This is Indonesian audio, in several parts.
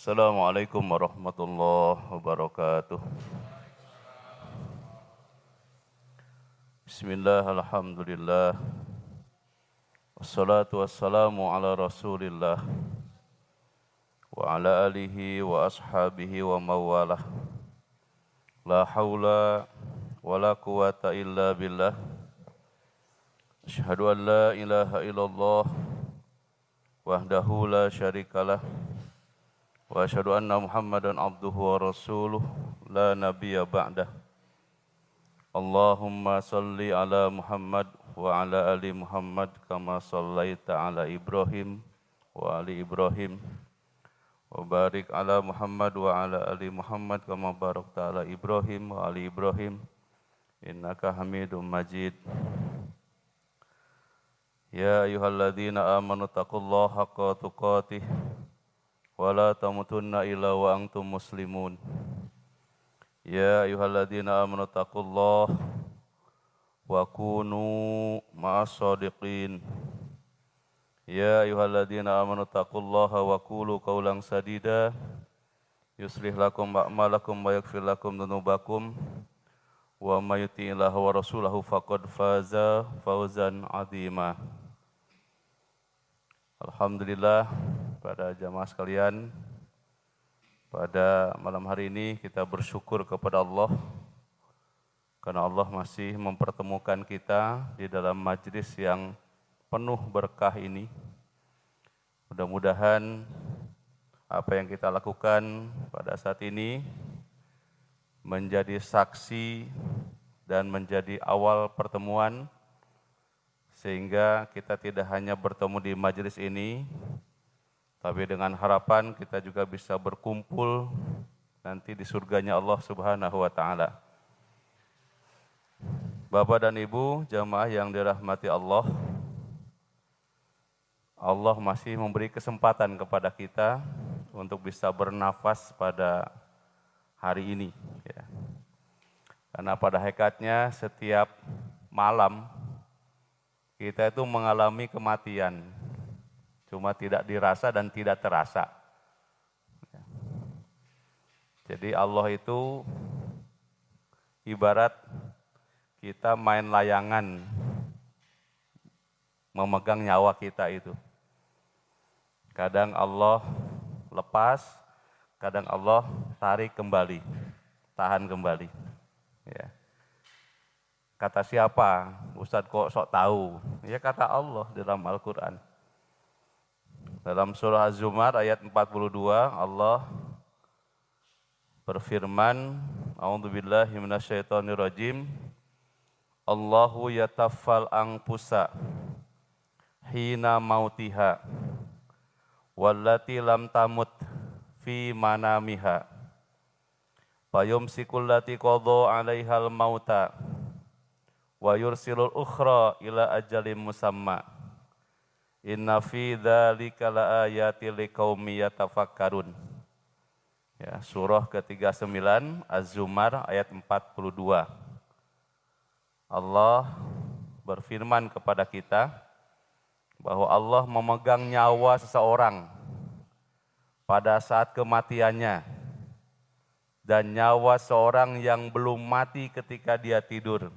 Assalamualaikum warahmatullahi wabarakatuh. Bismillah, alhamdulillah. Wassalatu wassalamu ala rasulillah wa ala alihi wa ashabihi wa mawalah. La hawla wa la quwata illa billah. Asyhadu an la ilaha illallah wahdahu la syarikalah. Wa asyhadu anna Muhammadan abduhu wa rasuluh la nabiyya ba'dah. Allahumma salli ala Muhammad wa ala ali Muhammad kama sallaita ala Ibrahim wa ali Ibrahim wa barik ala Muhammad wa ala ali Muhammad kama barakta ala Ibrahim wa ali Ibrahim innaka Hamidum Majid. Ya ayyuhalladzina amanu taqullaha haqqa tuqatih wa la tamutunna illa wa antum muslimun. Ya ayyuhalladzina amanu taqullaha wa kunu ma'as shadiqin. Ya ayyuhalladzina amanu taqullaha wa qulu qawlan sadida yuslih lakum a'malakum wa yaghfir lakum dzunubakum wa may yuti'illaha wa rasulahu faqad faza fawzan 'azima. Alhamdulillah, pada jamaah sekalian, pada malam hari ini kita bersyukur kepada Allah karena Allah masih mempertemukan kita di dalam majlis yang penuh berkah ini. Mudah-mudahan apa yang kita lakukan pada saat ini menjadi saksi dan menjadi awal pertemuan sehingga kita tidak hanya bertemu di majlis ini, tapi dengan harapan kita juga bisa berkumpul nanti di surganya Allah Subhanahu wa Ta'ala. Bapak dan Ibu, jamaah yang dirahmati Allah, Allah masih memberi kesempatan kepada kita untuk bisa bernafas pada hari ini. Ya. Karena pada hakikatnya setiap malam kita itu mengalami kematian. Cuma tidak dirasa dan tidak terasa. Jadi Allah itu ibarat kita main layangan memegang nyawa kita itu. Kadang Allah lepas, kadang Allah tarik kembali, tahan kembali. Ya. Kata siapa? Ustadz kok sok tahu? Ya kata Allah dalam Al-Quran. Dalam surah Az-Zumar ayat 42 Allah berfirman, A'udzubillahi minasyaitonirrajim. Allahu yataffal anfusa hina mautiha wallati lam tamut fi manamiha fayumsikul lati qadha 'alaihal mauta wa yursilul ukhra ila ajalim musamma. Inna fi dzalika laayatil liqaumi yatafakkarun. Ya, surah ke-39 Az-Zumar ayat 42. Allah berfirman kepada kita bahwa Allah memegang nyawa seseorang pada saat kematiannya dan nyawa seorang yang belum mati ketika dia tidur.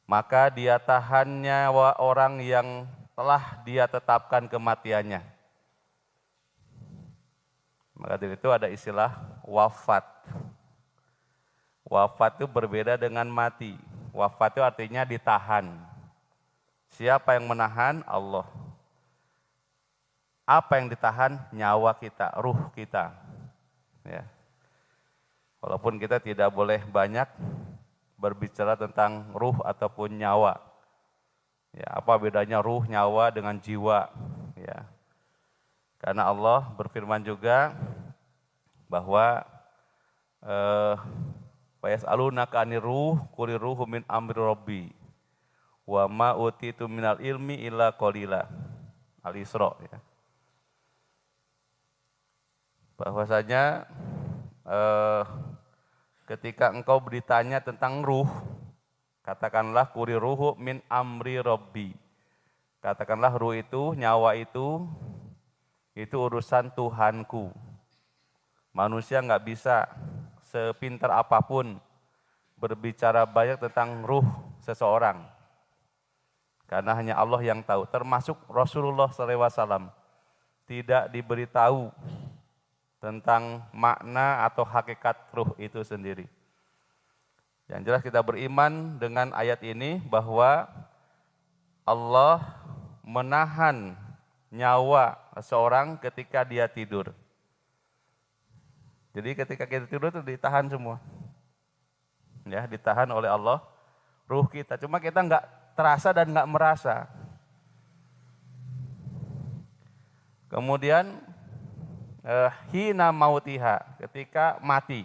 Maka dia tahan nyawa orang yang telah dia tetapkan kematiannya. Maka dari itu ada istilah wafat. Wafat itu berbeda dengan mati. Wafat itu artinya ditahan. Siapa yang menahan? Allah. Apa yang ditahan? Nyawa kita, ruh kita. Ya. Walaupun kita tidak boleh banyak berbicara tentang ruh ataupun nyawa. Ya, apa bedanya ruh, nyawa dengan jiwa? Ya. Karena Allah berfirman juga bahwa wa yas'alunaka 'anir ruh qul ruhu min amri rabbi wa ma utitu minal ilmi illa qalila. Al-Isra. Ya. Bahwasanya ketika engkau ditanya tentang ruh, katakanlah quri ruhu min amri rabbi. Katakanlah ruh itu, nyawa itu urusan Tuhanku. Manusia nggak bisa sepintar apapun berbicara banyak tentang ruh seseorang. Karena hanya Allah yang tahu, termasuk Rasulullah SAW tidak diberitahu tentang makna atau hakikat ruh itu sendiri. Yang jelas kita beriman dengan ayat ini bahwa Allah menahan nyawa seseorang ketika dia tidur. Jadi ketika kita tidur itu ditahan semua. Ya, ditahan oleh Allah ruh kita. Cuma kita nggak terasa dan nggak merasa. Kemudian hina mautiha, ketika mati.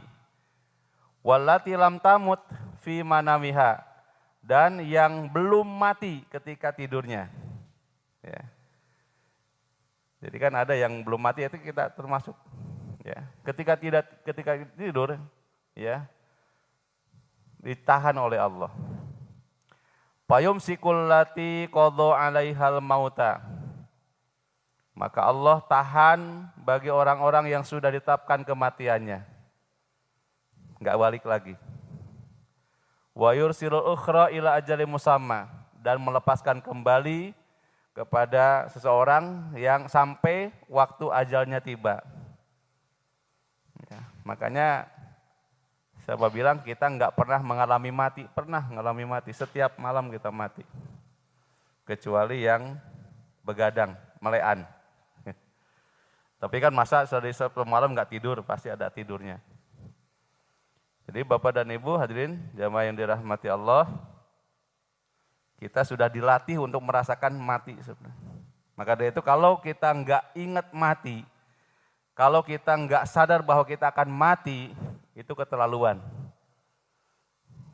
Wallati lam tamut fi manamiha, dan yang belum mati ketika tidurnya. Ya. Jadi kan ada yang belum mati itu kita termasuk. Ya. Ketika tidur, ya, ditahan oleh Allah. Fayumsikul lati qadha 'alaihal mauta. Maka Allah tahan bagi orang-orang yang sudah ditetapkan kematiannya. Enggak balik lagi. Wa yursilul ukhra ila ajalin musamma, dan melepaskan kembali kepada seseorang yang sampai waktu ajalnya tiba. Ya, makanya saya bilang kita enggak pernah mengalami mati, pernah mengalami mati, setiap malam kita mati. Kecuali yang begadang, melean. Tapi kan masa setiap malam enggak tidur, pasti ada tidurnya. Jadi Bapak dan Ibu hadirin jamaah yang dirahmati Allah, kita sudah dilatih untuk merasakan mati sebenarnya. Maka dari itu kalau kita enggak ingat mati, kalau kita enggak sadar bahwa kita akan mati, itu keterlaluan.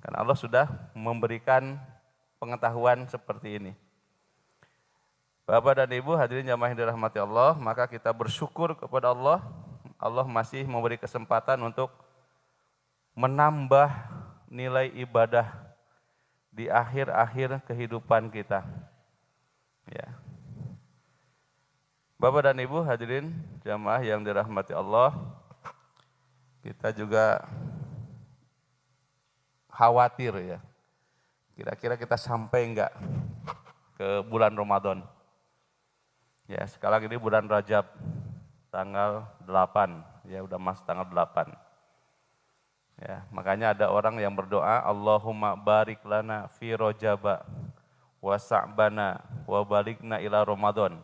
Karena Allah sudah memberikan pengetahuan seperti ini. Bapak dan Ibu hadirin jamaah yang dirahmati Allah, maka kita bersyukur kepada Allah. Allah masih memberi kesempatan untuk menambah nilai ibadah di akhir-akhir kehidupan kita. Ya. Bapak dan Ibu hadirin jamaah yang dirahmati Allah, kita juga khawatir ya. Kira-kira kita sampai enggak ke bulan Ramadan? Ya, sekarang ini bulan Rajab tanggal 8, ya udah masuk tanggal 8. Ya, makanya ada orang yang berdoa, Allahumma barik lana fi Rajaba wa Sa'bana wa balikna ila Ramadan.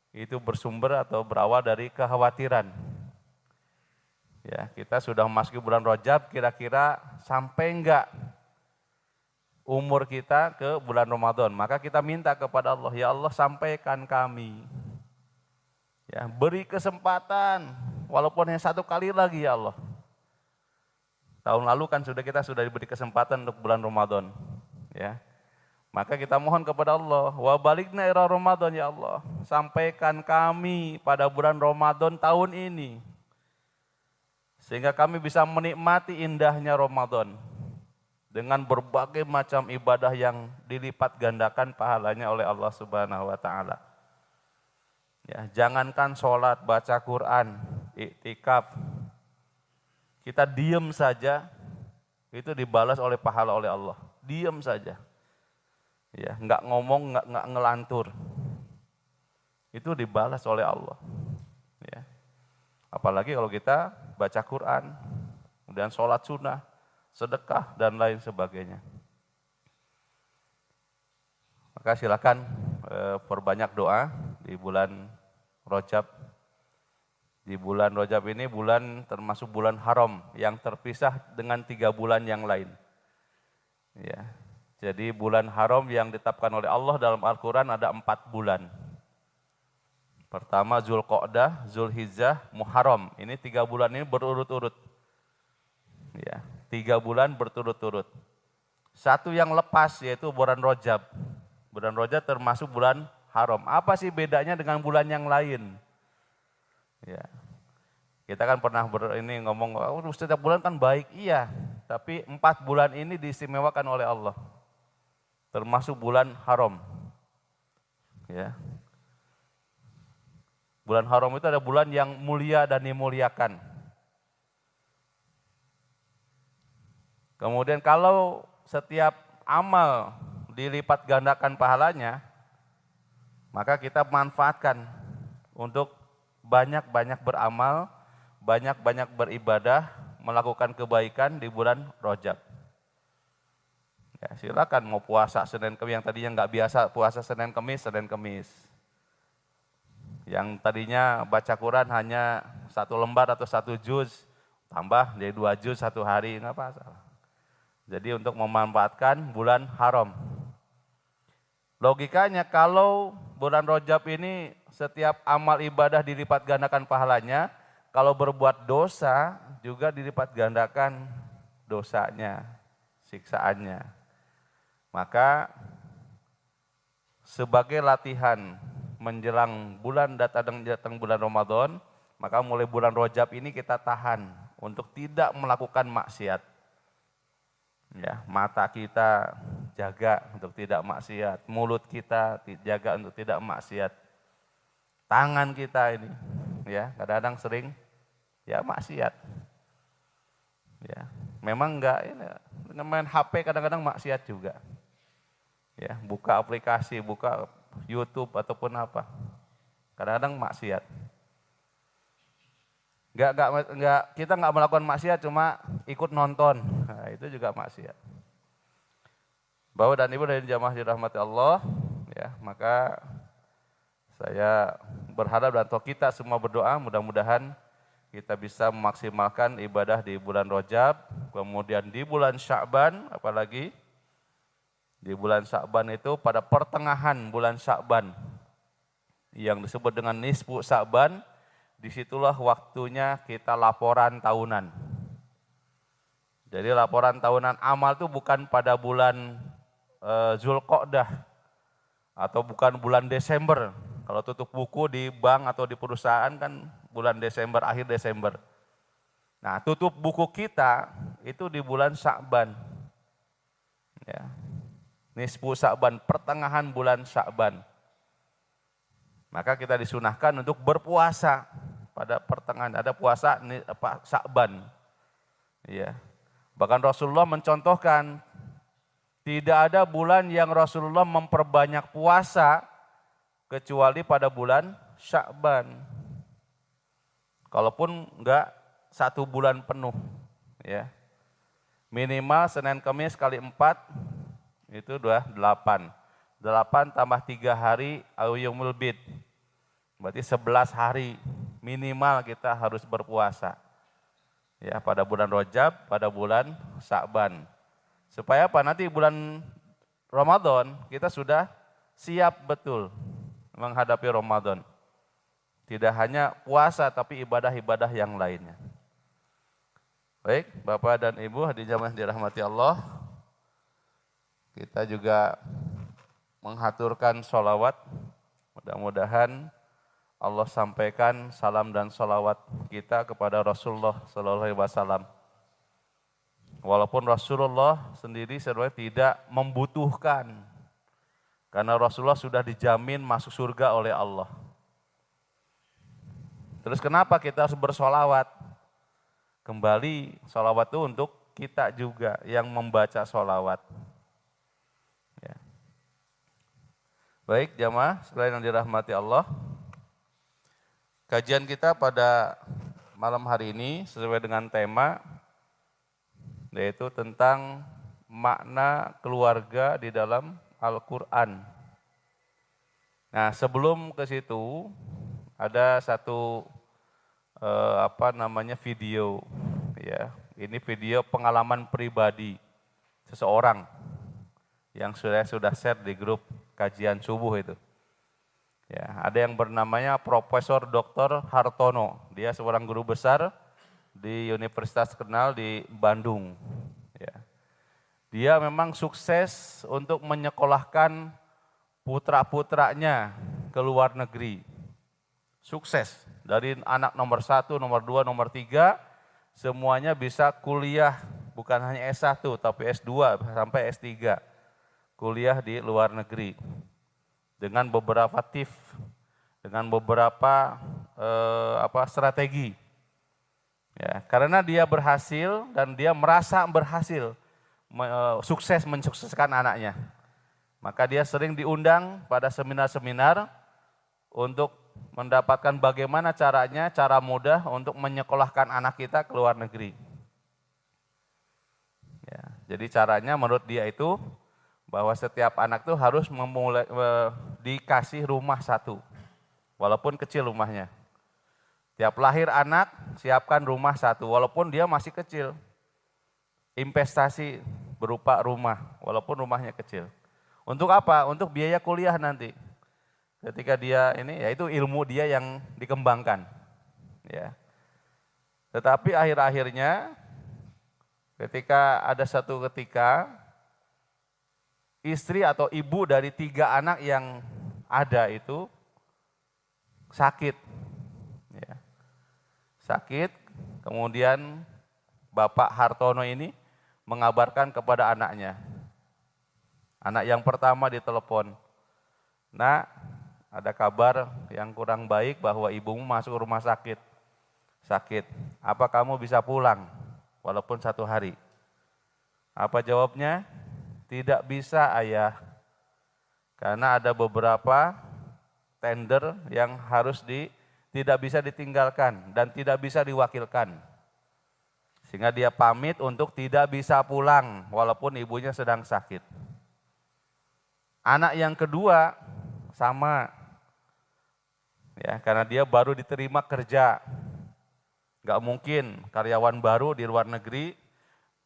Itu bersumber atau berawal dari kekhawatiran. Ya, kita sudah memasuki bulan Rajab, kira-kira sampai enggak umur kita ke bulan Ramadan? Maka kita minta kepada Allah, ya Allah sampaikan kami. Ya, beri kesempatan walaupun hanya satu kali lagi ya Allah. Tahun lalu kan kita sudah diberi kesempatan untuk bulan Ramadan, ya. Maka kita mohon kepada Allah, wa balikna ila Ramadan ya Allah. Sampaikan kami pada bulan Ramadan tahun ini. Sehingga kami bisa menikmati indahnya Ramadan dengan berbagai macam ibadah yang dilipat gandakan pahalanya oleh Allah Subhanahu wa taala. Ya, jangankan sholat, baca Quran, iktikaf, kita diam saja, itu dibalas oleh pahala oleh Allah. Diam saja. Ya, enggak ngomong, enggak ngelantur. Itu dibalas oleh Allah. Ya. Apalagi kalau kita baca Quran, kemudian sholat sunnah, sedekah, dan lain sebagainya. Maka silakan perbanyak doa di bulan Rajab. Di bulan Rajab ini bulan termasuk bulan haram yang terpisah dengan 3 bulan yang lain. Ya, jadi bulan haram yang ditetapkan oleh Allah dalam Al-Quran ada 4 bulan. Pertama Zulqa'dah, Zulhijjah, Muharram. Ini 3 bulan ini berurut-urut. Ya, 3 bulan berturut-turut. Satu yang lepas yaitu bulan Rajab. Bulan Rajab termasuk bulan haram. Apa sih bedanya dengan bulan yang lain? Ya, kita kan pernah ngomong, oh, setiap bulan kan baik, iya. Tapi 4 bulan ini diistimewakan oleh Allah, termasuk bulan haram. Ya. Bulan haram itu ada bulan yang mulia dan dimuliakan. Kemudian kalau setiap amal dilipat gandakan pahalanya, maka kita manfaatkan untuk banyak-banyak beramal, banyak-banyak beribadah, melakukan kebaikan di bulan Rajab. Ya, silakan mau puasa Senin Kamis, yang tadinya nggak biasa puasa Senin Kamis. Yang tadinya baca Quran hanya 1 lembar atau 1 juz, tambah jadi 2 juz 1 hari, nggak masalah. Jadi untuk memanfaatkan bulan haram. Logikanya kalau bulan Rajab ini setiap amal ibadah dilipat gandakan pahalanya, kalau berbuat dosa juga dilipat gandakan dosanya, siksaannya. Maka sebagai latihan menjelang bulan datang bulan Ramadan, maka mulai bulan Rajab ini kita tahan untuk tidak melakukan maksiat. Ya, mata kita jaga untuk tidak maksiat, mulut kita jaga untuk tidak maksiat. Tangan kita ini ya, kadang-kadang sering ya maksiat. Ya, memang enggak ini main HP kadang-kadang maksiat juga. Ya, buka aplikasi, buka YouTube ataupun apa. Kadang-kadang maksiat. Kita enggak melakukan maksiat, cuma ikut nonton. Nah, itu juga maksiat. Bapak dan Ibu dari jamaah dirahmati Allah, ya, maka saya berharap dan kita semua berdoa mudah-mudahan kita bisa memaksimalkan ibadah di bulan Rajab, kemudian di bulan Sya'ban, apalagi di bulan Sya'ban itu pada pertengahan bulan Sya'ban yang disebut dengan nisfu Sya'ban, disitulah waktunya kita laporan tahunan. Jadi laporan tahunan amal itu bukan pada bulan Zulqa'dah atau bukan bulan Desember. Kalau tutup buku di bank atau di perusahaan kan bulan Desember, akhir Desember. Nah, tutup buku kita itu di bulan Sya'ban. Ya. Nisfu Sya'ban, pertengahan bulan Sya'ban. Maka kita disunahkan untuk berpuasa pada pertengahan, ada puasa Sya'ban. Ya. Bahkan Rasulullah mencontohkan tidak ada bulan yang Rasulullah memperbanyak puasa kecuali pada bulan Sya'ban. Kalaupun enggak 1 bulan penuh, ya. Minimal Senin Kamis kali 4 itu 8. 8 tambah 3 hari Yaumul Bid. Berarti 11 hari minimal kita harus berpuasa. Ya, pada bulan Rajab, pada bulan Sya'ban. Supaya apa? Nanti bulan Ramadan kita sudah siap betul menghadapi Ramadan. Tidak hanya puasa tapi ibadah-ibadah yang lainnya. Baik, Bapak dan Ibu hadirin jamaah dirahmati Allah. Kita juga menghaturkan sholawat. Mudah-mudahan Allah sampaikan salam dan sholawat kita kepada Rasulullah Sallallahu Alaihi Wasallam. Walaupun Rasulullah sendiri sebenarnya tidak membutuhkan, karena Rasulullah sudah dijamin masuk surga oleh Allah. Terus kenapa kita harus bersolawat? Kembali solawat itu untuk kita juga yang membaca solawat. Ya. Baik jamaah sekalian yang dirahmati Allah. Kajian kita pada malam hari ini sesuai dengan tema, yaitu tentang makna keluarga di dalam Al-Quran. Nah, sebelum ke situ ada satu video, ya. Ini video pengalaman pribadi seseorang yang sudah share di grup kajian subuh itu. Ya, ada yang bernamanya Profesor Dr. Hartono. Dia seorang guru besar di Universitas Kenal di Bandung. Ya. Dia memang sukses untuk menyekolahkan putra-putranya ke luar negeri. Sukses, dari anak nomor 1, nomor 2, nomor 3, semuanya bisa kuliah, bukan hanya S1 tapi S2 sampai S3, kuliah di luar negeri. dengan beberapa tips, dengan beberapa strategi. Ya, karena dia berhasil dan dia merasa berhasil sukses mensukseskan anaknya. Maka dia sering diundang pada seminar-seminar untuk mendapatkan bagaimana caranya, cara mudah untuk menyekolahkan anak kita ke luar negeri. Ya, jadi caranya menurut dia itu bahwa setiap anak itu harus dikasih rumah satu, walaupun kecil rumahnya. Tiap lahir anak, siapkan rumah satu, walaupun dia masih kecil. Investasi berupa rumah, walaupun rumahnya kecil. Untuk apa? Untuk biaya kuliah nanti. Ketika dia ini, yaitu ilmu dia yang dikembangkan. Ya. Tetapi akhir-akhirnya, ketika ada satu ketika, istri atau ibu dari 3 anak yang ada itu sakit. Ya. Sakit, kemudian Bapak Hartono ini mengabarkan kepada anaknya. Anak yang pertama ditelepon, "Nak, ada kabar yang kurang baik bahwa ibumu masuk rumah sakit. Sakit, apa kamu bisa pulang walaupun 1 hari?" Apa jawabnya? "Tidak bisa, Ayah, karena ada beberapa tender yang tidak bisa ditinggalkan dan tidak bisa diwakilkan. Sehingga dia pamit untuk tidak bisa pulang walaupun ibunya sedang sakit." Anak yang kedua sama, ya, karena dia baru diterima kerja. Gak mungkin karyawan baru di luar negeri,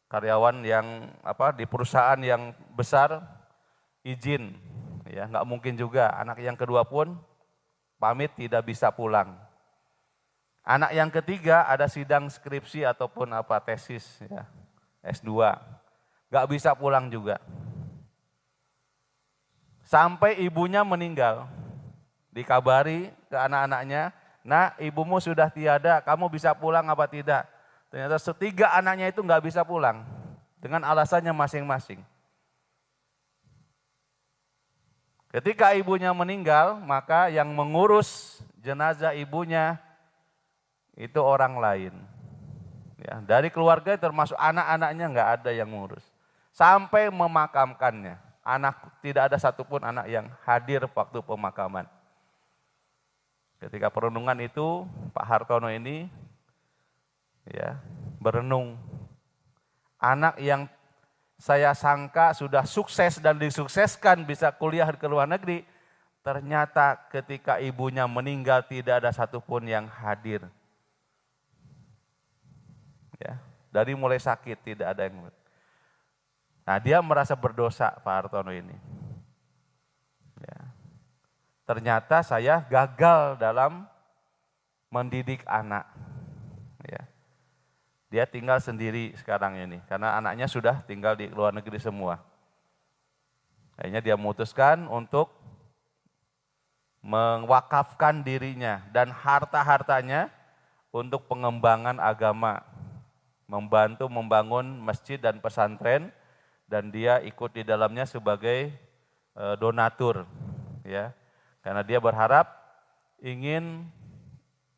karyawan yang di perusahaan yang besar izin, ya, gak mungkin juga. Anak yang kedua pun pamit tidak bisa pulang. Anak yang ketiga ada sidang skripsi ataupun tesis, ya, S2, gak bisa pulang juga. Sampai ibunya meninggal, dikabari ke anak-anaknya, "Nah, ibumu sudah tiada, kamu bisa pulang apa tidak?" Ternyata 3 anaknya itu nggak bisa pulang, dengan alasannya masing-masing. Ketika ibunya meninggal, maka yang mengurus jenazah ibunya itu orang lain. Ya, dari keluarga termasuk anak-anaknya nggak ada yang ngurus. Sampai memakamkannya. Tidak ada satupun anak yang hadir waktu pemakaman. Ketika perenungan itu, Pak Hartono ini berenung. Anak yang saya sangka sudah sukses dan disukseskan bisa kuliah ke luar negeri, ternyata ketika ibunya meninggal tidak ada satupun yang hadir. Ya, dari mulai sakit tidak ada yang. Nah, dia merasa berdosa, Pak Hartono ini. Ya. Ternyata saya gagal dalam mendidik anak. Ya. Dia tinggal sendiri sekarang ini, karena anaknya sudah tinggal di luar negeri semua. Akhirnya dia memutuskan untuk mewakafkan dirinya dan harta-hartanya untuk pengembangan agama, membantu membangun masjid dan pesantren, dan dia ikut di dalamnya sebagai donatur, ya, karena dia berharap ingin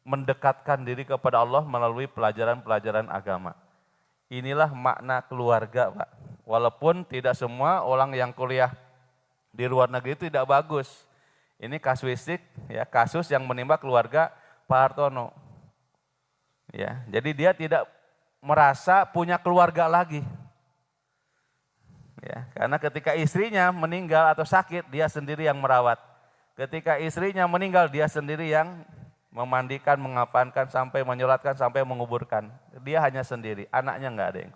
mendekatkan diri kepada Allah melalui pelajaran-pelajaran agama. Inilah makna keluarga, Pak. Walaupun tidak semua orang yang kuliah di luar negeri itu tidak bagus. Ini kasuistik, ya, kasus yang menimpa keluarga Pak Hartono. Ya, jadi dia tidak merasa punya keluarga lagi. Ya, karena ketika istrinya meninggal atau sakit, dia sendiri yang merawat. Ketika istrinya meninggal, dia sendiri yang memandikan, mengapankan, sampai menyolatkan, sampai menguburkan. Dia hanya sendiri, anaknya enggak ada yang.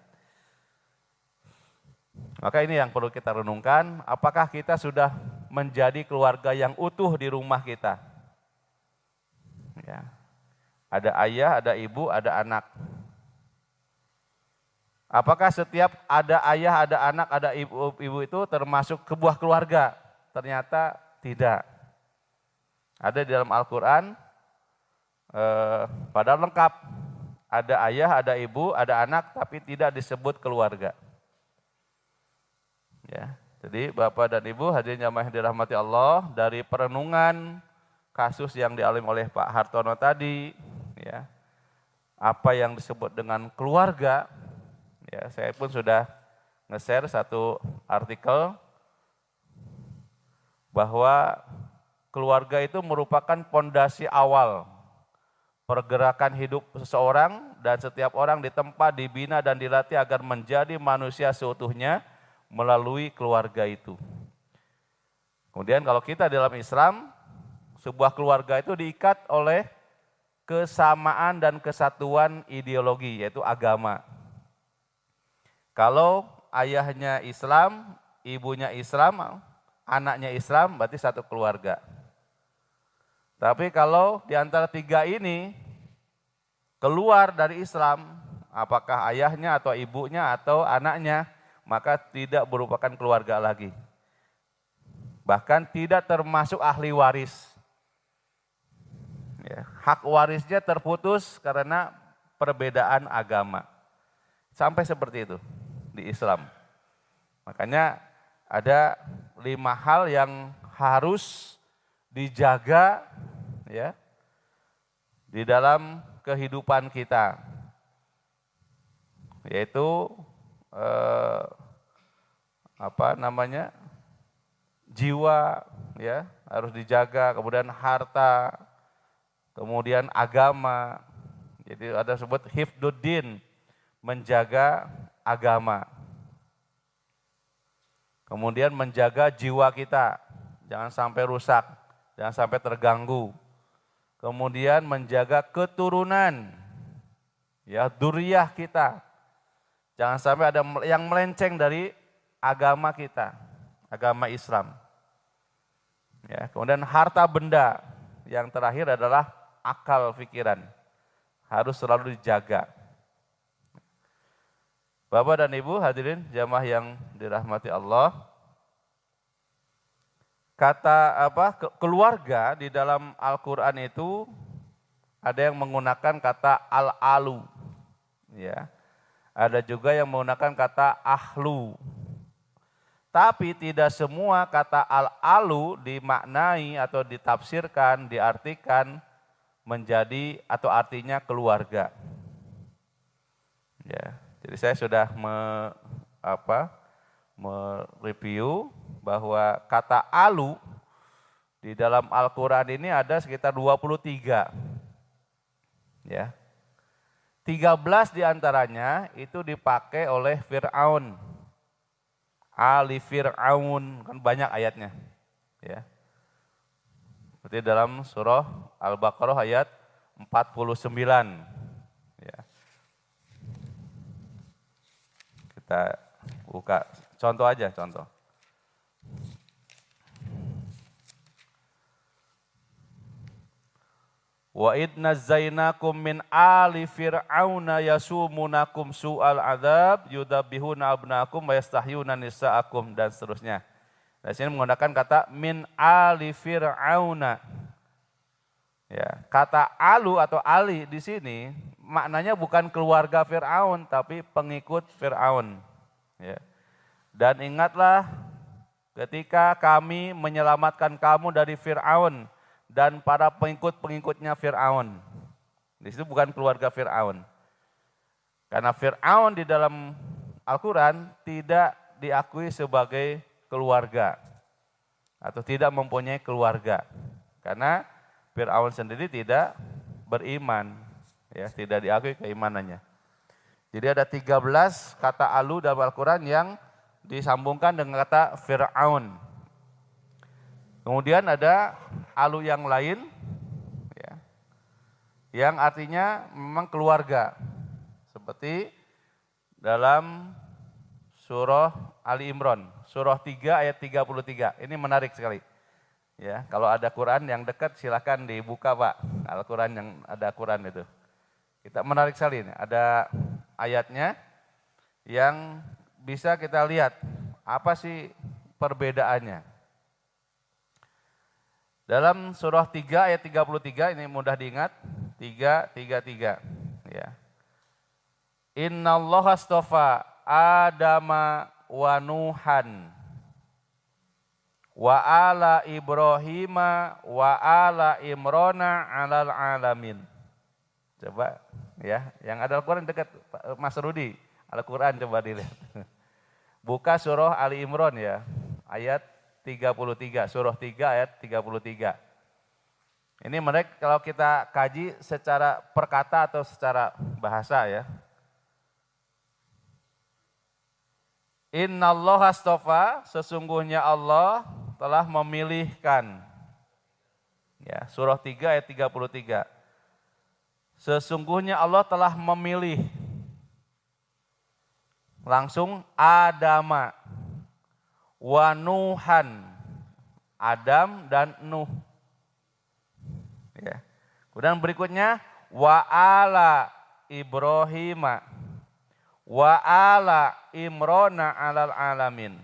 Maka ini yang perlu kita renungkan, apakah kita sudah menjadi keluarga yang utuh di rumah kita? Ya. Ada ayah, ada ibu, ada anak. Apakah setiap ada ayah, ada anak, ada ibu itu termasuk sebuah keluarga? Ternyata tidak. Ada di dalam Al-Quran, padahal lengkap. Ada ayah, ada ibu, ada anak, tapi tidak disebut keluarga. Ya, Jadi Bapak dan Ibu hadirin jamaah yang dirahmati Allah, dari perenungan kasus yang dialami oleh Pak Hartono tadi, ya, apa yang disebut dengan keluarga, ya, saya pun sudah nge-share satu artikel bahwa keluarga itu merupakan pondasi awal pergerakan hidup seseorang, dan setiap orang ditempa, dibina dan dilatih agar menjadi manusia seutuhnya melalui keluarga itu. Kemudian kalau kita dalam Islam, sebuah keluarga itu diikat oleh kesamaan dan kesatuan ideologi, yaitu agama. Kalau ayahnya Islam, ibunya Islam, anaknya Islam, berarti satu keluarga. Tapi kalau di antara tiga ini keluar dari Islam, apakah ayahnya atau ibunya atau anaknya, maka tidak merupakan keluarga lagi. Bahkan tidak termasuk ahli waris. Ya, hak warisnya terputus karena perbedaan agama. Sampai seperti itu di Islam. Makanya ada 5 hal yang harus dijaga, ya, di dalam kehidupan kita, yaitu jiwa, ya, harus dijaga, kemudian harta, kemudian agama. Jadi ada sebut hifduddin, menjaga agama. Kemudian menjaga jiwa kita, jangan sampai rusak, jangan sampai terganggu. Kemudian menjaga keturunan, ya, dzurriyyah kita. Jangan sampai ada yang melenceng dari agama kita, agama Islam. Ya, kemudian harta benda, yang terakhir adalah akal pikiran, harus selalu dijaga. Bapak dan Ibu hadirin jamaah yang dirahmati Allah, kata keluarga di dalam Al-Qur'an itu ada yang menggunakan kata al-alu, ya. Ada juga yang menggunakan kata ahlu. Tapi tidak semua kata al-alu dimaknai atau ditafsirkan, diartikan menjadi atau artinya keluarga. Ya, jadi saya sudah mereview bahwa kata alu di dalam Al-Qur'an ini ada sekitar 23. Ya. 13 diantaranya itu dipakai oleh Fir'aun. Ali Fir'aun, kan banyak ayatnya. Ya. Seperti dalam surah Al-Baqarah ayat 49. Ya. Kita buka contoh aja, contoh. Wa id nazzainakum min ali fir'auna yasumunakum su'al adzab yudabbihuna abnaakum wa yastahyuna nisaakum, dan seterusnya. Di sini menggunakan kata min ali fir'auna. Ya, kata alu atau ali di sini maknanya bukan keluarga Fir'aun tapi pengikut Fir'aun. Ya. Dan ingatlah ketika kami menyelamatkan kamu dari Fir'aun dan para pengikut-pengikutnya Fir'aun. Di situ bukan keluarga Fir'aun. Karena Fir'aun di dalam Al-Quran tidak diakui sebagai keluarga atau tidak mempunyai keluarga. Karena Fir'aun sendiri tidak beriman, ya, tidak diakui keimanannya. Jadi ada 13 kata alu dalam Al-Quran yang disambungkan dengan kata Fir'aun. Kemudian ada alu yang lain, ya, yang artinya memang keluarga. Seperti dalam surah Ali Imran, surah 3 ayat 33. Ini menarik sekali. Ya, kalau ada Quran yang dekat silakan dibuka Pak, Al-Quran yang ada Quran itu. Kita menarik sekali ini, ada ayatnya yang bisa kita lihat apa sih perbedaannya. Dalam surah 3 ayat 33 ini mudah diingat, 3:33 ya. Innallaha astafa Adama wa Nuhan wa ala Ibrahima wa ala Imrona 'alal alamin. Coba ya, yang ada Al-Qur'an dekat Mas Rudi, Al-Qur'an coba dilihat. Buka surah Ali Imran ya, ayat 33, surah 3 ayat 33. Ini mereka kalau kita kaji secara perkata atau secara bahasa ya. Innallaha astofa, sesungguhnya Allah telah memilihkan. Ya, surah 3 ayat 33. Sesungguhnya Allah telah memilih. Langsung Adama wa Nuhan, Adam dan Nuh. Ya. Kemudian berikutnya wa ala Ibrahima wa ala Imrona 'alal alamin.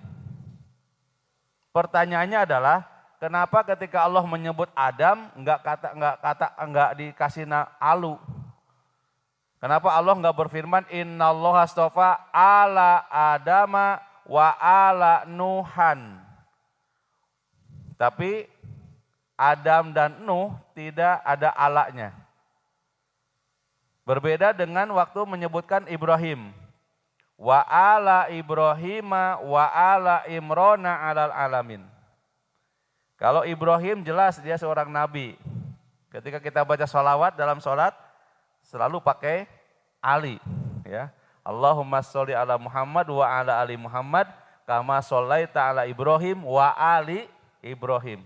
Pertanyaannya adalah kenapa ketika Allah menyebut Adam enggak dikasih alu? Kenapa Allah enggak berfirman innallaha astofa ala Adama wa ala Nuhan. Tapi Adam dan Nuh tidak ada alanya. Berbeda dengan waktu menyebutkan Ibrahim. Wa ala Ibrahima wa ala Imrona 'alal alamin. Kalau Ibrahim jelas dia seorang nabi. Ketika kita baca sholawat dalam sholat selalu pakai Ali. Ya. Allahumma sholli ala Muhammad wa ala ali Muhammad kama shollaita ala Ibrahim wa ali Ibrahim.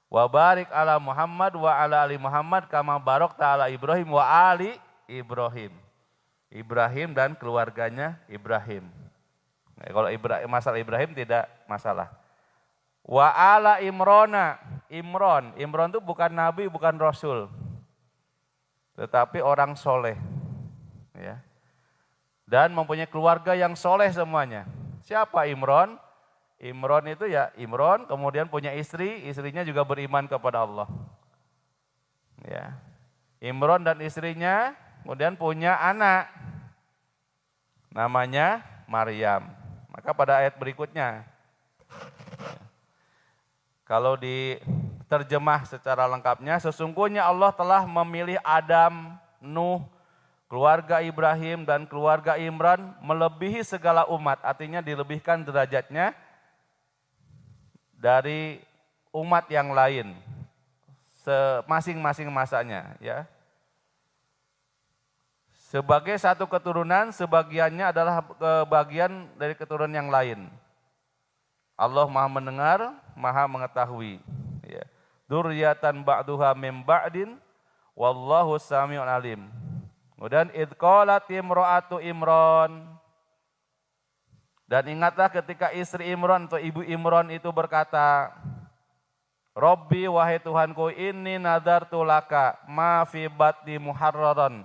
Wa barik ala Muhammad wa ala ali Muhammad kama barakta ala Ibrahim wa ali Ibrahim. Ibrahim dan keluarganya Ibrahim. Nah, kalau masalah Ibrahim tidak masalah. Wa ala Imrona, Imron itu bukan nabi, bukan rasul. Tetapi orang soleh. Ya. Dan mempunyai keluarga yang soleh semuanya. Siapa Imron? Imron itu ya Imron, kemudian punya istri, istrinya juga beriman kepada Allah. Ya. Imron dan istrinya kemudian punya anak, namanya Maryam. Maka pada ayat berikutnya, kalau diterjemah secara lengkapnya, sesungguhnya Allah telah memilih Adam, Nuh, keluarga Ibrahim dan keluarga Imran melebihi segala umat, artinya dilebihkan derajatnya dari umat yang lain, masing-masing masanya ya. Sebagai satu keturunan, sebagiannya adalah bagian dari keturunan yang lain. Allah Maha mendengar, Maha mengetahui. Ya. Dzurriyyatan ba'duha mim ba'din, wallahu sami'un alim. Kemudian idh qalat imra'atu Imran. Dan ingatlah ketika istri Imran atau ibu Imran itu berkata, Robbi wahai Tuhanku, inni nadartu laka ma fi batni muharraran.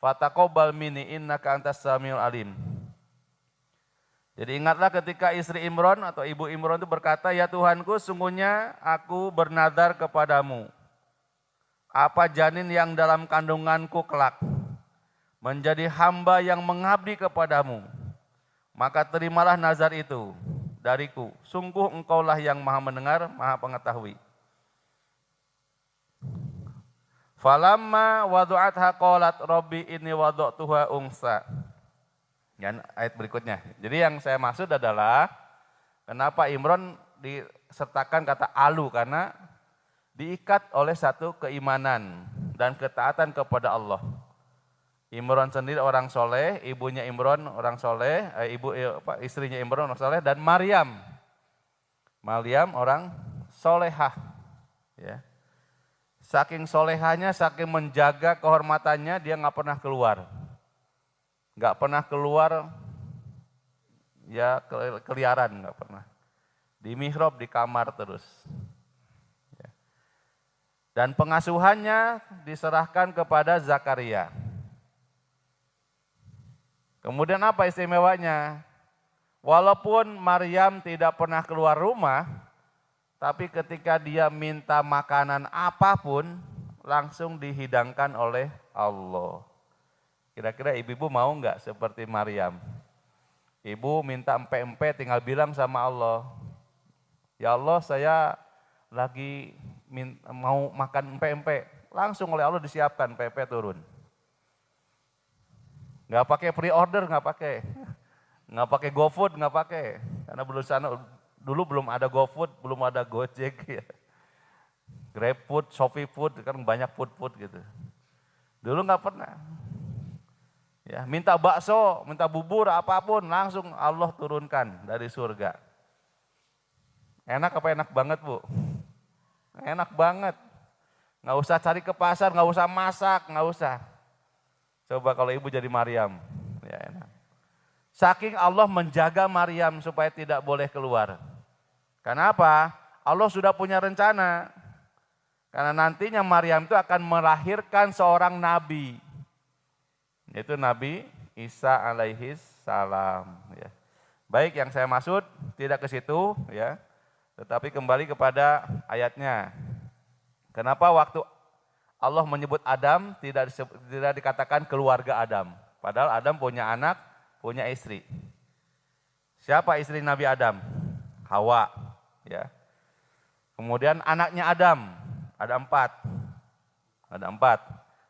Fataqabbal minni innaka antas samiul alim. Jadi ingatlah ketika istri Imran atau ibu Imran itu berkata, ya Tuhanku sungguhnya aku bernadar kepadamu. Apa janin yang dalam kandunganku kelak menjadi hamba yang mengabdi kepadamu. Maka terimalah nazar itu dariku. Sungguh engkaulah yang maha mendengar, maha pengetahui. Falamma wadu'atha qalat Rabbi inni wadu'tuha unsa. Dan ayat berikutnya. Jadi yang saya maksud adalah kenapa Imran disertakan kata alu, karena diikat oleh satu keimanan dan ketaatan kepada Allah. Imran sendiri orang soleh, ibunya Imran orang soleh, istrinya Imran orang soleh, dan Maryam orang solehah. Ya. Saking solehahnya, saking menjaga kehormatannya, dia nggak pernah keluar. Nggak pernah keluar, ya keliaran nggak pernah. Di mihrab, di kamar terus. Ya. Dan pengasuhannya diserahkan kepada Zakaria. Kemudian apa istimewanya? Walaupun Maryam tidak pernah keluar rumah, tapi ketika dia minta makanan apapun, langsung dihidangkan oleh Allah. Kira-kira ibu-ibu mau enggak seperti Maryam? Ibu minta empe-empe tinggal bilang sama Allah, Ya Allah, saya lagi mau makan empek-empek. Langsung oleh Allah disiapkan empek-empek turun. Nggak pakai pre-order, nggak pakai. Nggak pakai GoFood, nggak pakai. Karena dulu belum ada GoFood, belum ada Gojek ya. GrabFood, ShopeeFood, kan banyak food gitu. Dulu nggak pernah. Ya, minta bakso, minta bubur, apapun langsung Allah turunkan dari surga. Enak apa enak banget Bu? Enak banget. Nggak usah cari ke pasar, nggak usah masak, nggak usah. Coba kalau ibu jadi Maryam, ya enak. Saking Allah menjaga Maryam supaya tidak boleh keluar. Kenapa? Allah sudah punya rencana. Karena nantinya Maryam itu akan melahirkan seorang nabi. Yaitu Nabi Isa alaihi salam. Ya. Baik, yang saya maksud tidak ke situ, ya, tetapi kembali kepada ayatnya. Kenapa waktu Allah menyebut Adam tidak dikatakan keluarga Adam? Padahal Adam punya anak, punya istri. Siapa istri Nabi Adam? Hawa. Ya. Kemudian anaknya Adam, ada 4. Ada 4.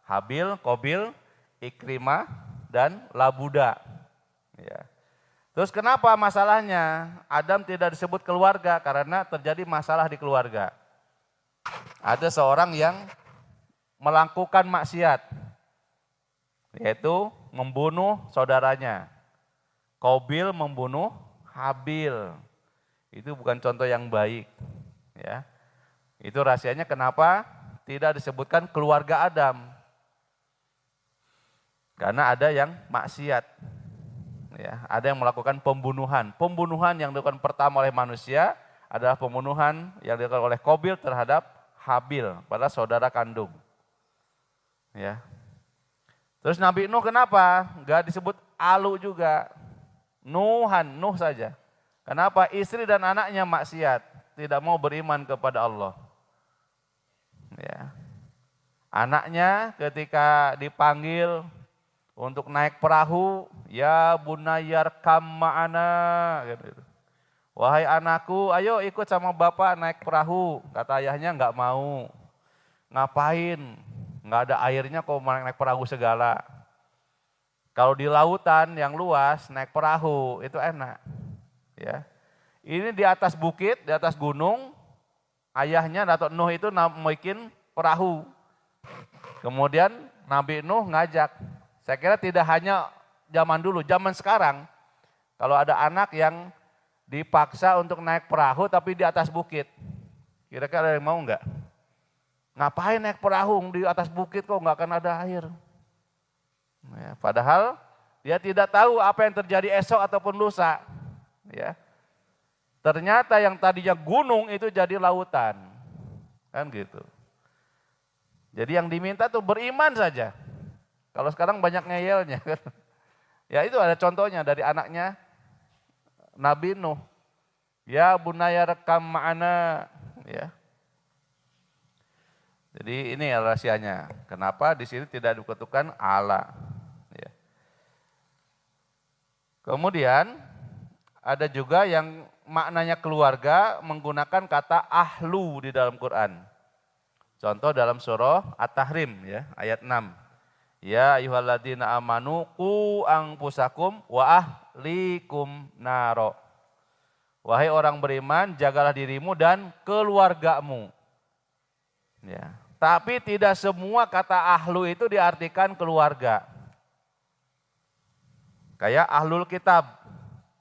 Habil, Kobil, Ikrimah, dan Labuda. Ya. Terus kenapa masalahnya? Adam tidak disebut keluarga karena terjadi masalah di keluarga. Ada seorang yang melakukan maksiat, yaitu membunuh saudaranya. Kobil membunuh Habil. Itu bukan contoh yang baik. Ya. Itu rahasianya kenapa tidak disebutkan keluarga Adam. Karena ada yang maksiat, ya, ada yang melakukan pembunuhan. Pembunuhan yang dilakukan pertama oleh manusia adalah pembunuhan yang dilakukan oleh Kobil terhadap Habil, pada saudara kandung. Ya. Terus Nabi Nuh kenapa? Enggak disebut Alu juga, Nuh saja. Kenapa? Istri dan anaknya maksiat, tidak mau beriman kepada Allah. Ya. Anaknya ketika dipanggil untuk naik perahu, ya bunayar kam ma'ana, gitu. Wahai anakku, ayo ikut sama bapak naik perahu. Kata ayahnya enggak mau. Ngapain? Enggak ada airnya kok naik perahu segala. Kalau di lautan yang luas naik perahu itu enak. Ya. Ini di atas bukit, di atas gunung, ayahnya Datuk Nuh itu bikin perahu. Kemudian Nabi Nuh ngajak. Saya kira tidak hanya zaman dulu, zaman sekarang. Kalau ada anak yang dipaksa untuk naik perahu tapi di atas bukit. Kira-kira ada yang mau enggak? Ngapain naik perahu di atas bukit kok enggak akan ada air? Ya, padahal dia tidak tahu apa yang terjadi esok ataupun lusa. Ya. Ternyata yang tadinya gunung itu jadi lautan. Kan gitu. Jadi yang diminta tuh beriman saja. Kalau sekarang banyak ngeyelnya. Ya itu ada contohnya dari anaknya Nabi Nuh. Ya bunaya rekam ma'ana. Ya. Jadi ini rahasianya. Kenapa di sini tidak dikutukan Allah. Ya. Kemudian ada juga yang maknanya keluarga menggunakan kata ahlu di dalam Quran. Contoh dalam surah At-Tahrim ya, ayat 6. Ya ayyuhalladzina amanu qu anfusakum wa ahlikum naro. Wahai orang beriman, jagalah dirimu dan keluargamu. Ya. Tapi tidak semua kata ahlu itu diartikan keluarga. Kayak ahlul kitab.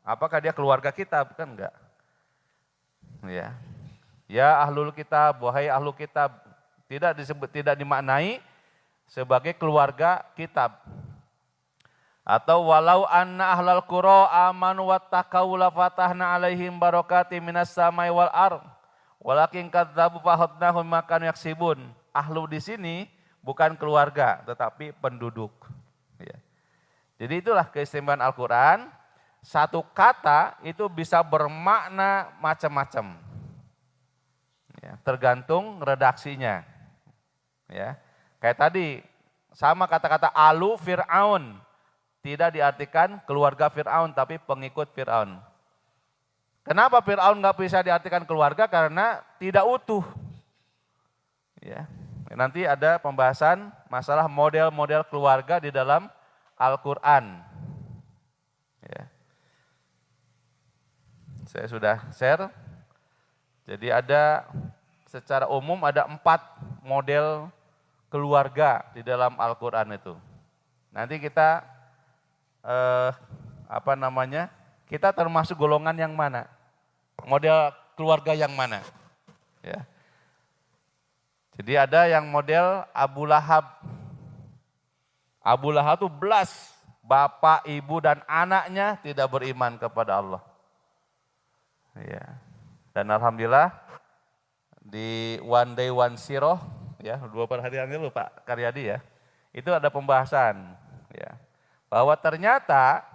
Apakah dia keluarga kitab? Kan enggak. Ya. Ya ahlul kitab, wahai ahlu kitab. Tidak disebut, tidak dimaknai sebagai keluarga kitab. Atau walau anna ahlal qura amanu wattaqau la fatahna alaihim barakatim minas samai wal ardh walakin kadzdzabu fahadnahum ma kanu yaksibun. Ahlu di sini bukan keluarga tetapi penduduk. Ya. Jadi itulah keistimewaan Al-Qur'an. Satu kata itu bisa bermakna macam-macam. Ya, tergantung redaksinya. Ya. Kayak tadi, sama kata-kata alu Fir'aun. Tidak diartikan keluarga Fir'aun, tapi pengikut Fir'aun. Kenapa Fir'aun nggak bisa diartikan keluarga? Karena tidak utuh. Ya. Nanti ada pembahasan masalah model-model keluarga di dalam Al-Quran. Ya. Saya sudah share. Jadi ada secara umum ada 4 model keluarga di dalam Al-Quran itu. Nanti kita kita termasuk golongan yang mana? Model keluarga yang mana? Ya. Jadi ada yang model Abu Lahab. Abu Lahab itu belas, bapak, ibu, dan anaknya tidak beriman kepada Allah. Ya. Dan alhamdulillah di One Day One Zero, ya 2 hari yang lalu Pak Karyadi ya, itu ada pembahasan, ya, bahwa ternyata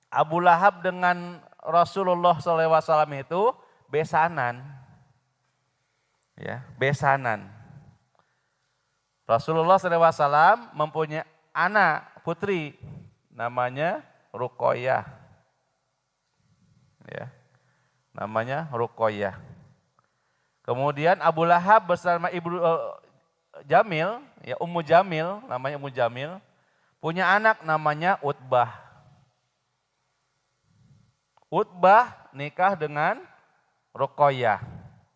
Abu Lahab dengan Rasulullah SAW itu besanan, ya, besanan. Rasulullah SAW mempunyai anak putri namanya Ruqayyah, ya, namanya Ruqayyah. Kemudian Abu Lahab bersama ibu Jamil, ya Ummu Jamil, namanya Ummu Jamil, punya anak namanya Utbah. Utbah nikah dengan Ruqayyah.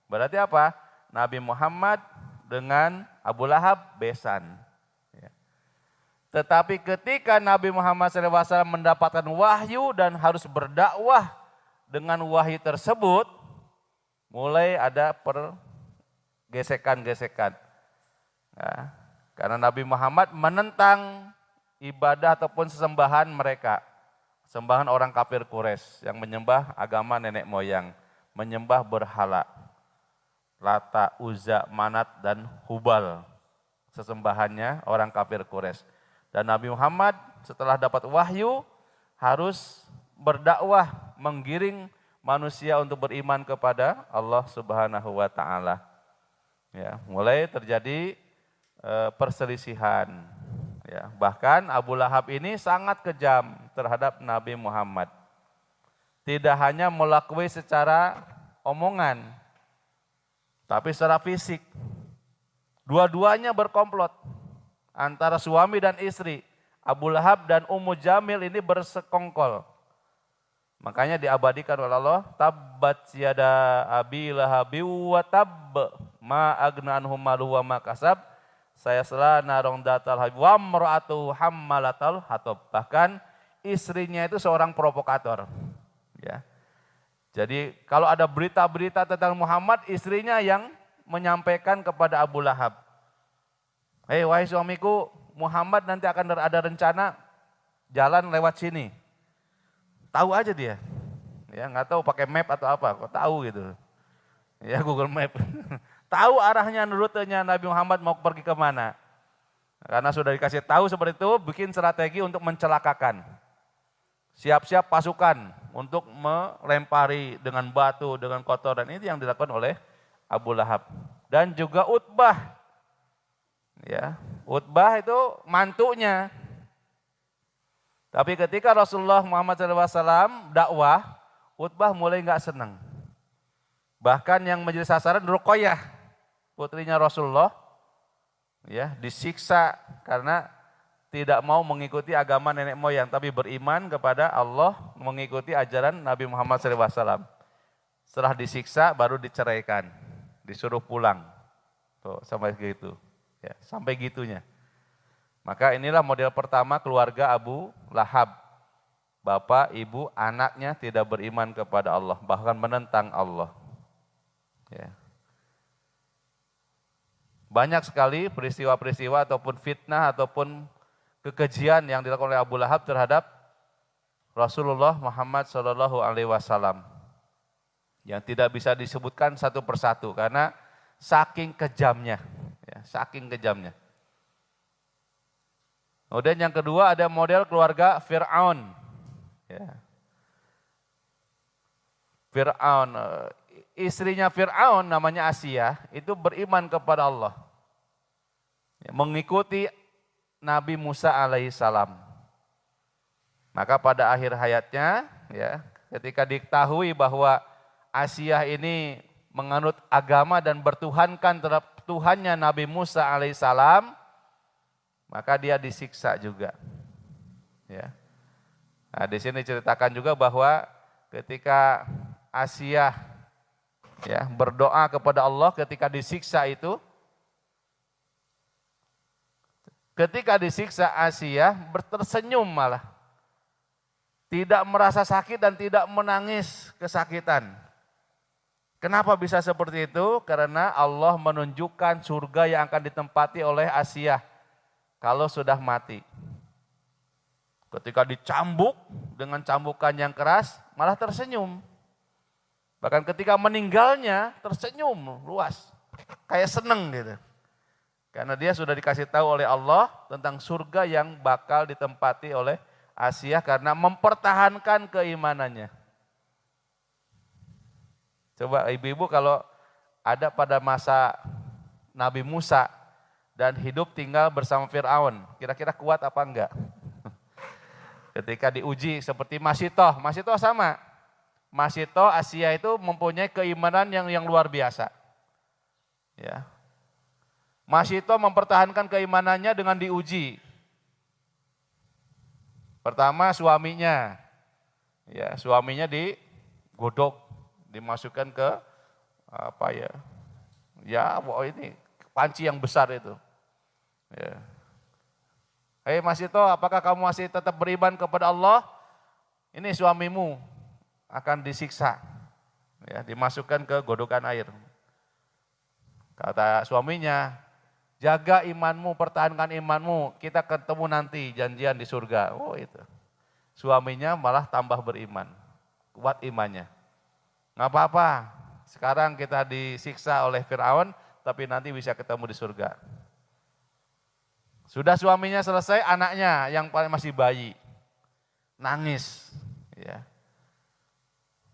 Berarti apa? Nabi Muhammad dengan Abu Lahab besan. Ya. Tetapi ketika Nabi Muhammad SAW mendapatkan wahyu dan harus berdakwah dengan wahyu tersebut, mulai ada pergesekan-gesekan. Ya. Karena Nabi Muhammad menentang ibadah ataupun sesembahan mereka. Sembahan orang kafir Quraisy yang menyembah agama nenek moyang, menyembah berhala, Lata, Uzza, Manat, dan Hubal. Sesembahannya orang kafir Quraisy. Dan Nabi Muhammad setelah dapat wahyu harus berdakwah, menggiring manusia untuk beriman kepada Allah Subhanahu wa Ta'ala. Ya, mulai terjadi perselisihan. Ya, bahkan Abu Lahab ini sangat kejam terhadap Nabi Muhammad. Tidak hanya melakui secara omongan, tapi secara fisik. Dua-duanya berkomplot antara suami dan istri. Abu Lahab dan Ummu Jamil ini bersekongkol. Makanya diabadikan oleh Allah, tabbat yada abi lahabi wa tabb ma agna anhu maluhu wa ma kasab. Saya sela narong datal wa mar'atu hammalatal hatab. Bahkan istrinya itu seorang provokator. Ya. Jadi kalau ada berita-berita tentang Muhammad, istrinya yang menyampaikan kepada Abu Lahab. Hei wahai suamiku, Muhammad nanti akan ada rencana jalan lewat sini. Tahu aja dia. Ya, nggak tahu pakai map atau apa, kok tahu gitu. Ya Google Map. Tahu arahnya, rutenya Nabi Muhammad mau pergi kemana. Karena sudah dikasih tahu seperti itu, bikin strategi untuk mencelakakan. Siap-siap pasukan untuk melempari dengan batu, dengan kotoran. Ini yang dilakukan oleh Abu Lahab. Dan juga Utbah. Ya, Utbah itu mantunya. Tapi ketika Rasulullah Muhammad SAW dakwah, Utbah mulai nggak senang. Bahkan yang menjadi sasaran Ruqayyah, putrinya Rasulullah, ya disiksa karena tidak mau mengikuti agama nenek moyang, tapi beriman kepada Allah, mengikuti ajaran Nabi Muhammad SAW. Setelah disiksa baru diceraikan, disuruh pulang. Tuh, sampai gitu, ya, sampai gitunya. Maka inilah model pertama keluarga Abu Lahab. Bapak, ibu, anaknya tidak beriman kepada Allah, bahkan menentang Allah. Ya. Banyak sekali peristiwa-peristiwa ataupun fitnah ataupun kekejian yang dilakukan oleh Abu Lahab terhadap Rasulullah Muhammad SAW yang tidak bisa disebutkan satu persatu karena saking kejamnya, ya, saking kejamnya. Kemudian yang kedua ada model keluarga Fir'aun. Ya. Fir'aun, istrinya Fir'aun namanya Asia itu beriman kepada Allah. Mengikuti Nabi Musa alaihissalam. Maka pada akhir hayatnya, ya, ketika diketahui bahwa Asiyah ini menganut agama dan bertuhankan terhadap Tuhannya Nabi Musa alaihissalam, maka dia disiksa juga. Ya. Nah, di sini diceritakan juga bahwa ketika Asiyah ya berdoa kepada Allah ketika disiksa itu, ketika disiksa Asiyah tersenyum malah. Tidak merasa sakit dan tidak menangis kesakitan. Kenapa bisa seperti itu? Karena Allah menunjukkan surga yang akan ditempati oleh Asiyah kalau sudah mati. Ketika dicambuk dengan cambukan yang keras, malah tersenyum. Bahkan ketika meninggalnya tersenyum luas, kayak seneng gitu. Karena dia sudah dikasih tahu oleh Allah tentang surga yang bakal ditempati oleh Asiyah karena mempertahankan keimanannya. Coba ibu-ibu kalau ada pada masa Nabi Musa dan hidup tinggal bersama Fir'aun, kira-kira kuat apa enggak? Ketika diuji seperti Masitoh sama. Masitoh Asiyah itu mempunyai keimanan yang luar biasa. Ya. Masitoh mempertahankan keimanannya dengan diuji. Pertama suaminya, ya suaminya digodok, dimasukkan ke apa ya, ini panci yang besar itu. Ya. Hei Masitoh, apakah kamu masih tetap beriman kepada Allah? Ini suamimu akan disiksa, ya dimasukkan ke godokan air. Kata suaminya, jaga imanmu, pertahankan imanmu, kita ketemu nanti janjian di surga. Oh itu. Suaminya malah tambah beriman, kuat imannya. Nggak apa-apa, sekarang kita disiksa oleh Fir'aun, tapi nanti bisa ketemu di surga. Sudah suaminya selesai, anaknya yang paling masih bayi, nangis. Ya.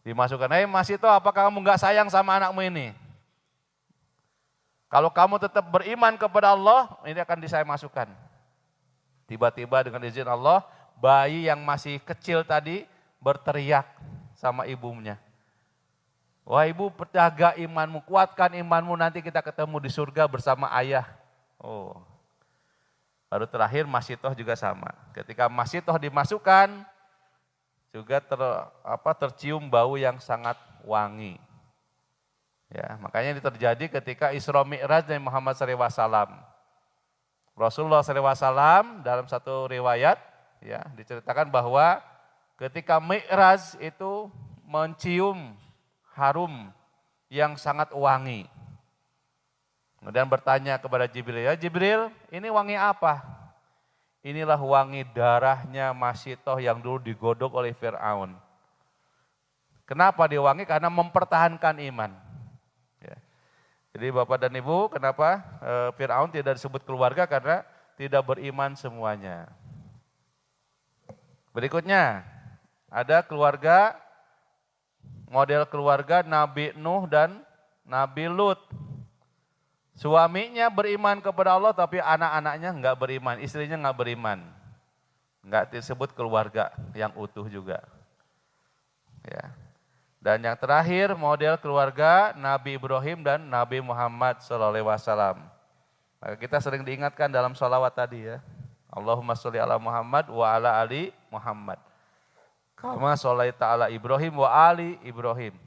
Dimasukkan, Masitoh, apakah kamu nggak sayang sama anakmu ini? Kalau kamu tetap beriman kepada Allah, ini akan saya masukkan. Tiba-tiba dengan izin Allah, bayi yang masih kecil tadi berteriak sama ibunya. Wah ibu, jaga imanmu, kuatkan imanmu, nanti kita ketemu di surga bersama ayah. Oh. Baru terakhir Masitoh juga sama. Ketika Masitoh dimasukkan, juga tercium bau yang sangat wangi. Ya, makanya ini terjadi ketika Isra Mi'raj Nabi Muhammad SAW. Rasulullah SAW dalam satu riwayat ya diceritakan bahwa ketika Mi'raj itu mencium harum yang sangat wangi. Kemudian bertanya kepada Jibril, ya Jibril ini wangi apa? Inilah wangi darahnya Masitoh yang dulu digodok oleh Fir'aun. Kenapa diwangi? Karena mempertahankan iman. Ya. Jadi Bapak dan Ibu, kenapa Fir'aun tidak disebut keluarga? Karena tidak beriman semuanya. Berikutnya, ada keluarga, model keluarga Nabi Nuh dan Nabi Lut. Suaminya beriman kepada Allah tapi anak-anaknya enggak beriman, istrinya enggak beriman. Enggak disebut keluarga yang utuh juga. Ya. Dan yang terakhir model keluarga Nabi Ibrahim dan Nabi Muhammad SAW. Maka kita sering diingatkan dalam sholawat tadi ya. Allahumma sholli ala Muhammad wa ala ali Muhammad. Kama sholaita ala Ibrahim wa ali Ibrahim.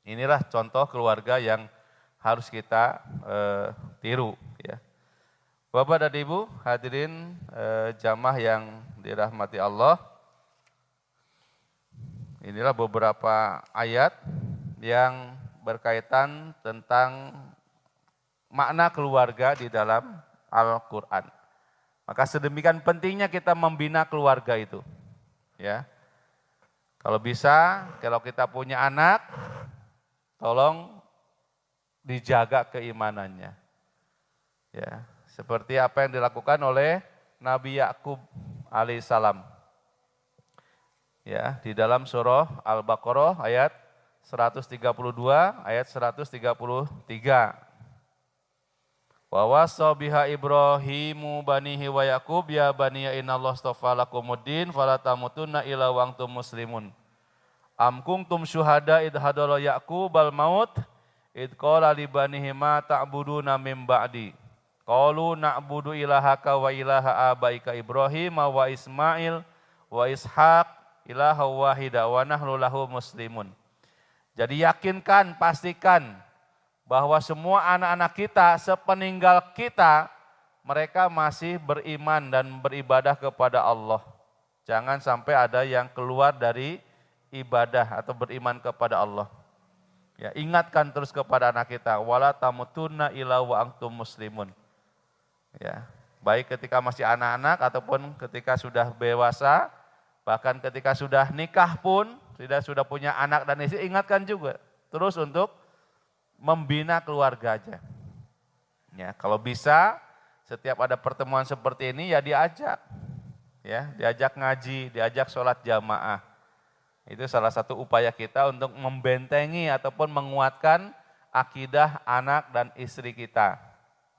Inilah contoh keluarga yang harus kita tiru ya. Bapak dan Ibu hadirin jamaah yang dirahmati Allah. Inilah beberapa ayat yang berkaitan tentang makna keluarga di dalam Al-Quran. Maka sedemikian pentingnya kita membina keluarga itu. Ya. Kalau bisa, kalau kita punya anak, tolong dijaga keimanannya. Ya, seperti apa yang dilakukan oleh Nabi Yakub alaihissalam. Ya, di dalam surah Al-Baqarah ayat 132, ayat 133. Wa wassa biha Ibrahimu banihi wa Yaqub ya baniya innallaha astafa lakumuddin fala tamutunna illa wa antum muslimun. Am kuntum syuhada id hadara Yaqubal maut id qala li banihi ma ta'buduna min ba'di. Qalu na'budu ilahaka wa ilaha abaika Ibrahim wa Ismail wa Ishaq ilaha wahida wa nahnu lahu muslimun. Jadi yakinkan, pastikan bahwa semua anak-anak kita sepeninggal kita, mereka masih beriman dan beribadah kepada Allah. Jangan sampai ada yang keluar dari ibadah atau beriman kepada Allah. Ya, ingatkan terus kepada anak kita, wala tamutunna illa wa antum muslimun. Ya, baik ketika masih anak-anak ataupun ketika sudah dewasa, bahkan ketika sudah nikah pun, sudah punya anak dan istri, ingatkan juga terus untuk membina keluarga aja. Ya, kalau bisa setiap ada pertemuan seperti ini ya diajak. Ya, diajak ngaji, diajak sholat jamaah. Itu salah satu upaya kita untuk membentengi ataupun menguatkan akidah anak dan istri kita.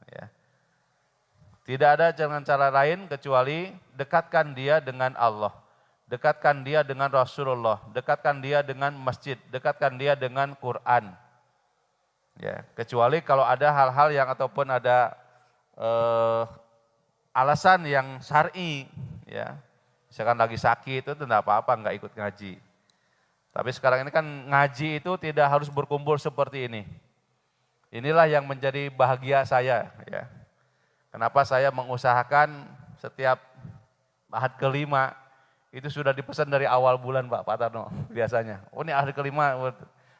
Ya. Tidak ada dengan cara lain kecuali dekatkan dia dengan Allah, dekatkan dia dengan Rasulullah, dekatkan dia dengan masjid, dekatkan dia dengan Quran. Ya, kecuali kalau ada hal-hal yang ataupun ada alasan yang syar'i, ya, misalkan lagi sakit itu tidak apa-apa nggak ikut ngaji. Tapi sekarang ini kan ngaji itu tidak harus berkumpul seperti ini. Inilah yang menjadi bahagia saya, ya. Kenapa saya mengusahakan setiap ahad kelima itu sudah dipesan dari awal bulan Pak Tarno biasanya. Oh ini ahad kelima,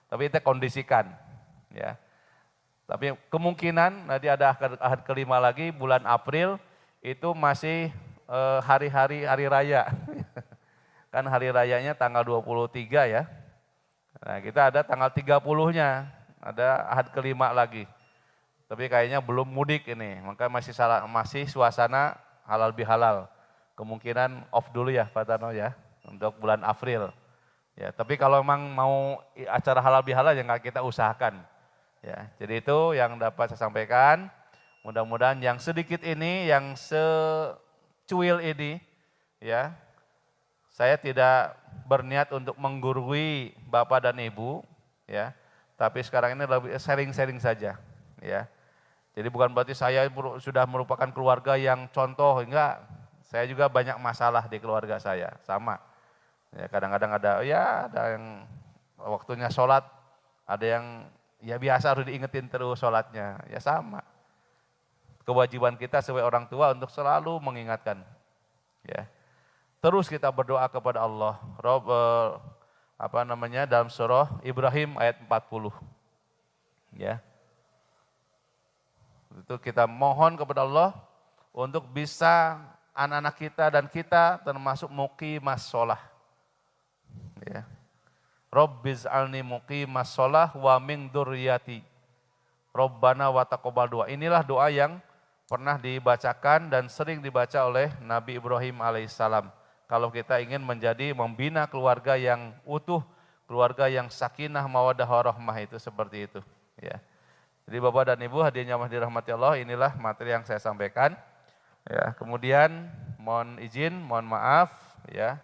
tapi itu kondisikan, ya. Tapi kemungkinan nanti ada ahad kelima lagi bulan April itu masih hari raya. Kan hari rayanya tanggal 23 ya. Nah kita ada tanggal 30-nya, ada ahad kelima lagi. Tapi kayaknya belum mudik ini, maka masih suasana halal bihalal. Kemungkinan off dulu ya Pak Tarno ya, untuk bulan April. Ya, tapi kalau memang mau acara halal bihalal ya nggak kita usahakan. Ya, jadi itu yang dapat saya sampaikan. Mudah-mudahan yang sedikit ini, yang secuil ini, ya, saya tidak berniat untuk menggurui Bapak dan Ibu, ya, tapi sekarang ini lebih sharing-sharing saja, ya. Jadi bukan berarti saya sudah merupakan keluarga yang contoh, enggak. Saya juga banyak masalah di keluarga saya, sama. Ya, kadang-kadang ada yang waktunya sholat, ada yang ya biasa harus diingetin terus sholatnya, ya sama. Kewajiban kita sebagai orang tua untuk selalu mengingatkan, ya. Terus kita berdoa kepada Allah. Dalam surah Ibrahim ayat 40. Ya. Itu kita mohon kepada Allah untuk bisa anak-anak kita dan kita termasuk muqimas sholah. Ya. Rabbiz'alni muqimas sholah wa min dzurriyyati. Rabbana wa taqabbal doa. Inilah doa yang pernah dibacakan dan sering dibaca oleh Nabi Ibrahim alaihissalam. Kalau kita ingin membina keluarga yang utuh, keluarga yang sakinah, mawaddah, warahmah, itu seperti itu. Ya. Jadi Bapak dan Ibu hadirin yang dirahmati Allah, inilah materi yang saya sampaikan. Ya, kemudian mohon izin, mohon maaf, ya.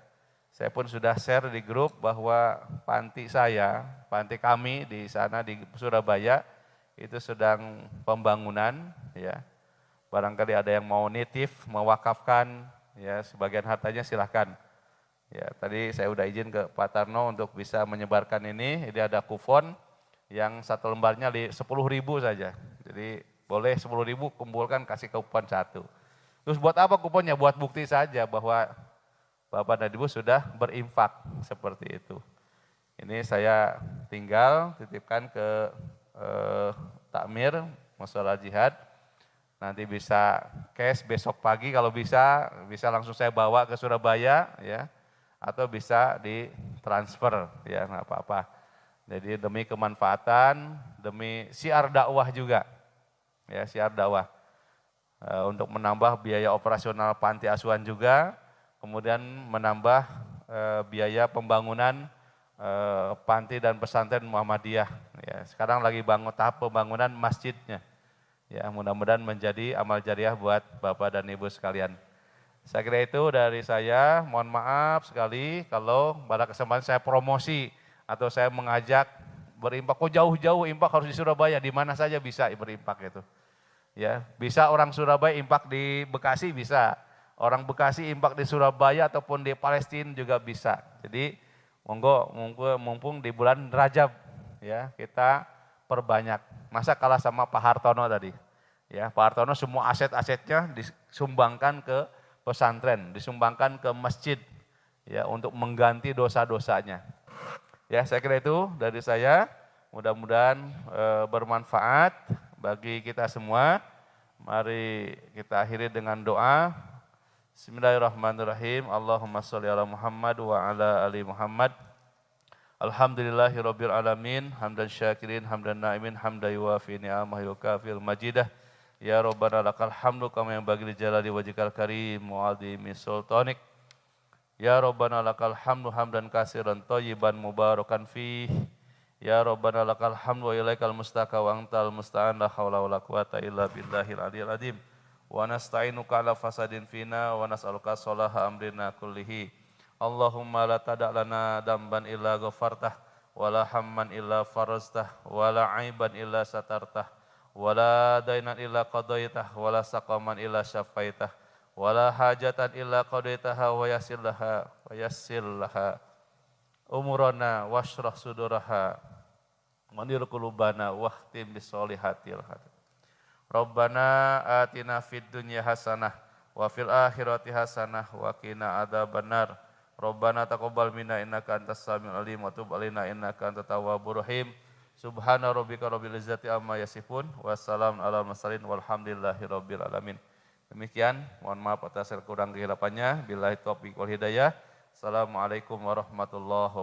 Saya pun sudah share di grup bahwa panti kami di sana di Surabaya itu sedang pembangunan, ya. Barangkali ada yang mau nitif, mewakafkan, ya, sebagian hartanya silahkan. Ya, tadi saya udah izin ke Pak Tarno untuk bisa menyebarkan ini ada kupon yang satu lembarnya 10.000 saja. Jadi boleh 10.000 kumpulkan kasih kupon satu. Terus buat apa kuponnya? Buat bukti saja bahwa Bapak dan Ibu sudah berinfak seperti itu. Ini saya tinggal titipkan ke Takmir Mushola Jihad. Nanti bisa cash besok pagi kalau bisa langsung saya bawa ke Surabaya ya, atau bisa ditransfer ya, nggak apa-apa. Jadi demi kemanfaatan, demi syiar dakwah juga, ya syiar dakwah. Untuk menambah biaya operasional panti asuhan juga, kemudian menambah biaya pembangunan panti dan pesantren Muhammadiyah. Ya, sekarang lagi tahap pembangunan masjidnya. Ya, mudah-mudahan menjadi amal jariah buat Bapak dan Ibu sekalian. Saya kira itu dari saya, mohon maaf sekali kalau pada kesempatan saya promosi atau saya mengajak berimpak, kok jauh-jauh impak harus di Surabaya, di mana saja bisa berimpak itu. Ya, bisa orang Surabaya impak di Bekasi bisa, orang Bekasi impak di Surabaya ataupun di Palestina juga bisa. Jadi monggo mumpung di bulan Rajab ya kita perbanyak. Masa kalah sama Pak Hartono tadi. Ya, Pak Hartono semua aset-asetnya disumbangkan ke pesantren, disumbangkan ke masjid ya untuk mengganti dosa-dosanya. Ya, saya kira itu dari saya. Mudah-mudahan bermanfaat bagi kita semua. Mari kita akhiri dengan doa. Bismillahirrahmanirrahim. Allahumma sholli ala Muhammad wa ala ali Muhammad. Alhamdulillahirabbil alamin, hamdan syakirin, hamdan naimin, hamdan yuwafi ni'amahu yukafil majidah. Ya Rabbana lakal hamdu kama yang bagi jalali wajhikal karim wa azimi sultanik. Ya Rabbana lakal hamdu hamdan katsiran thayyiban mubarakan fih. Ya Rabbana lakal hamdu wa ilaikal mustaka wa antal musta'an la haula wala quwata illa billahil aliyil azim. Wa nasta'inuka ala fasadin fina wa nas'aluka sholaha amrina kullihi. Allahumma la tada' lana damban illa ghafartah wa la hamman illa faraztah wa la aiban illa satartah. Wala dainan illa qadaitah wala saqaman illa syafaitah wala hajatan illa qadaitaha wa yassir laha umurana washrah suduraha manir qulubana wahtim bisolihatil khatim. Rabbana atina fid dunya hasanah wa fil akhirati hasanah wa qina adzabannar. Rabbana taqabbal minna innaka antas samiul alim wa tub alaina innaka antat tawwabur rahim. Subhana rabbika rabbil izzati amma yasifun, wassalamun alal mursalin walhamdulillahi rabbil alamin. Demikian, mohon maaf atas kurang kehilafannya. Billahi taufiq wal hidayah. Assalamualaikum warahmatullahi wabarakatuh.